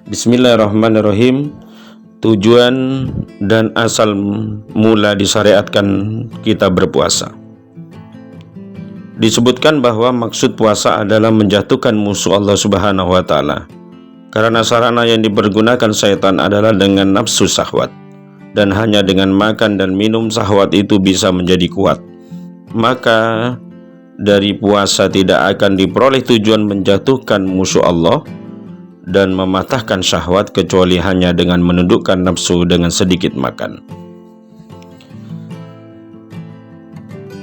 Bismillahirrahmanirrahim. Tujuan dan asal mula disyariatkan kita berpuasa. Disebutkan bahwa maksud puasa adalah menjatuhkan musuh Allah Subhanahu wa taala. Karena sarana yang dipergunakan syaitan adalah dengan nafsu syahwat, dan hanya dengan makan dan minum syahwat itu bisa menjadi kuat. Maka dari puasa tidak akan diperoleh tujuan menjatuhkan musuh Allah dan mematahkan syahwat kecuali hanya dengan menundukkan nafsu dengan sedikit makan.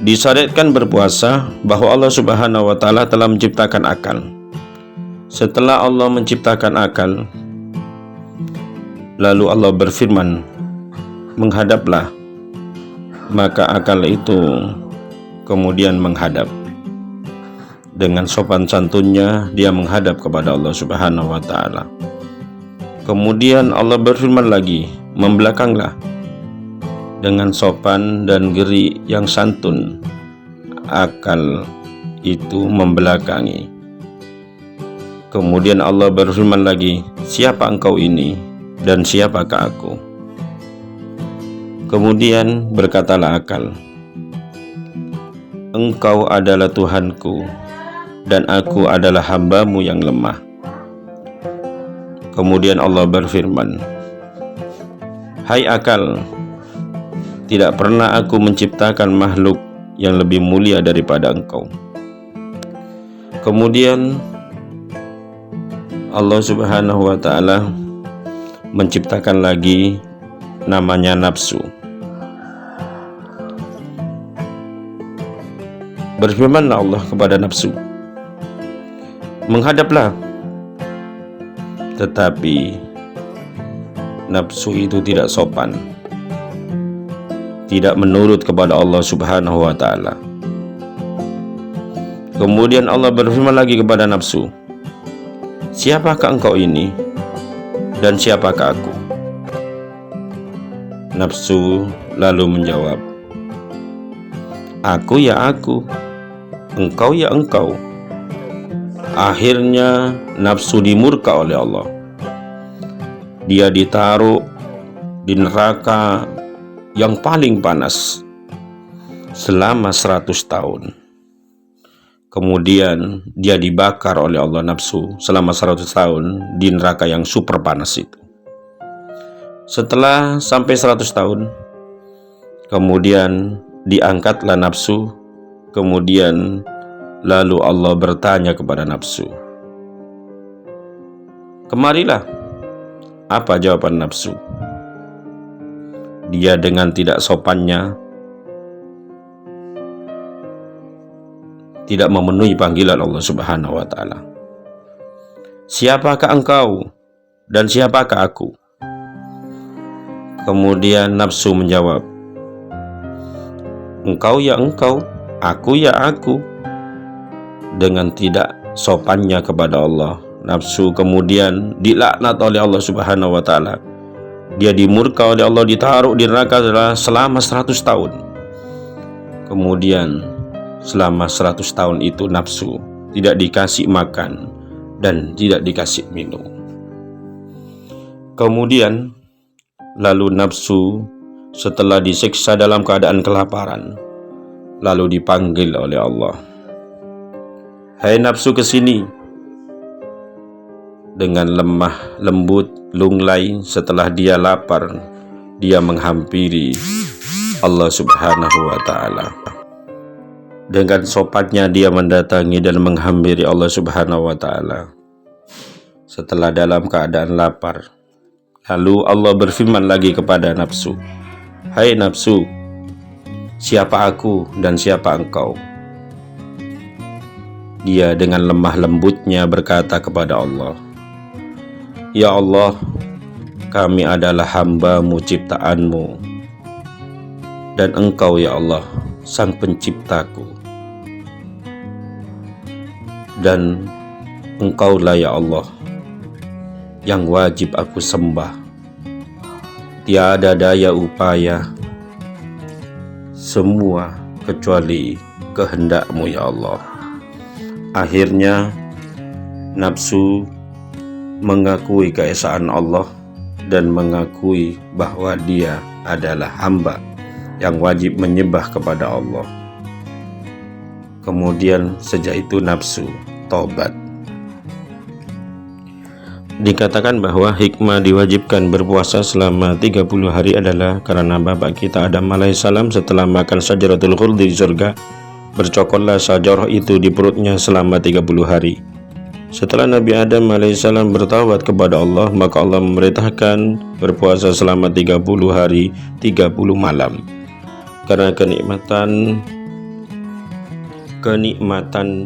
Disyariatkan berpuasa bahwa Allah Subhanahu wa taala telah menciptakan akal. Setelah Allah menciptakan akal, lalu Allah berfirman, "Menghadaplah." Maka akal itu kemudian menghadap. Dengan sopan santunnya dia menghadap kepada Allah Subhanahu wa taala. Kemudian Allah berfirman lagi, "Membelakanglah." Dengan sopan dan geri yang santun, akal itu membelakangi. Kemudian Allah berfirman lagi, "Siapa engkau ini dan siapakah aku?" Kemudian berkatalah akal, "Engkau adalah Tuhanku dan aku adalah hambamu yang lemah." Kemudian Allah berfirman, "Hai akal, tidak pernah aku menciptakan makhluk yang lebih mulia daripada engkau." Kemudian Allah Subhanahu wa taala menciptakan lagi namanya nafsu. Berfirmanlah Allah kepada nafsu, "Menghadaplah." Tetapi nafsu itu tidak sopan, tidak menurut kepada Allah Subhanahu wa taala. Kemudian Allah berfirman lagi kepada nafsu, "Siapakah engkau ini dan siapakah aku?" Nafsu lalu menjawab, "Aku ya aku, engkau ya engkau." Akhirnya nafsu dimurka oleh Allah. Dia ditaruh di neraka yang paling panas selama 100 tahun. Kemudian dia dibakar oleh Allah nafsu selama 100 tahun di neraka yang super panas itu. Setelah sampai 100 tahun, kemudian diangkatlah nafsu. Kemudian lalu Allah bertanya kepada nafsu, "Kemarilah." Apa jawaban nafsu? Dia dengan tidak sopannya tidak memenuhi panggilan Allah Subhanahu wa taala. "Siapakah engkau dan siapakah aku?" Kemudian nafsu menjawab, "Engkau ya engkau, aku ya aku." Dengan tidak sopannya kepada Allah, nafsu kemudian dilaknat oleh Allah Subhanahu wa taala. Dia dimurka oleh Allah, ditaruh di neraka selama 100 tahun. Kemudian selama 100 tahun itu nafsu tidak dikasih makan dan tidak dikasih minum. Kemudian lalu nafsu setelah disiksa dalam keadaan kelaparan, lalu dipanggil oleh Allah, "Hai nafsu, kesini." Dengan lemah lembut lunglai setelah dia lapar, dia menghampiri Allah Subhanahu wa taala. Dengan sopannya dia mendatangi dan menghampiri Allah Subhanahu wa taala setelah dalam keadaan lapar. Lalu Allah berfirman lagi kepada nafsu, "Hai nafsu, siapa aku dan siapa engkau?" Dia dengan lemah lembutnya berkata kepada Allah, "Ya Allah, kami adalah hamba-Mu ciptaanmu, dan Engkau ya Allah sang penciptaku, dan Engkaulah ya Allah yang wajib aku sembah. Tiada daya upaya semua kecuali kehendak-Mu ya Allah." Akhirnya nafsu mengakui keesaan Allah dan mengakui bahwa dia adalah hamba yang wajib menyembah kepada Allah. Kemudian sejak itu nafsu tobat. Dikatakan bahwa hikmah diwajibkan berpuasa selama 30 hari adalah karena bapak kita Adam alaihissalam setelah makan syajaratul khuldi di surga, bercokollah sajarah itu di perutnya selama 30 hari. Setelah Nabi Adam alaihissalam bertaubat kepada Allah, maka Allah memerintahkan berpuasa selama 30 hari 30 malam. Karena kenikmatan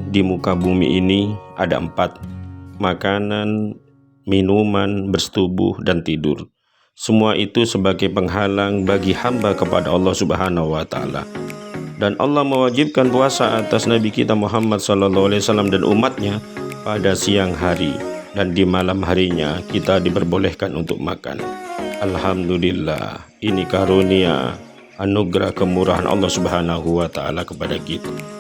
di muka bumi ini ada 4: makanan, minuman, bersetubuh, dan tidur. Semua itu sebagai penghalang bagi hamba kepada Allah Subhanahu wa Ta'ala. Dan Allah mewajibkan puasa atas Nabi kita Muhammad SAW dan umatnya pada siang hari, dan di malam harinya kita diperbolehkan untuk makan. Alhamdulillah, ini karunia anugerah kemurahan Allah Subhanahu wa Ta'ala kepada kita.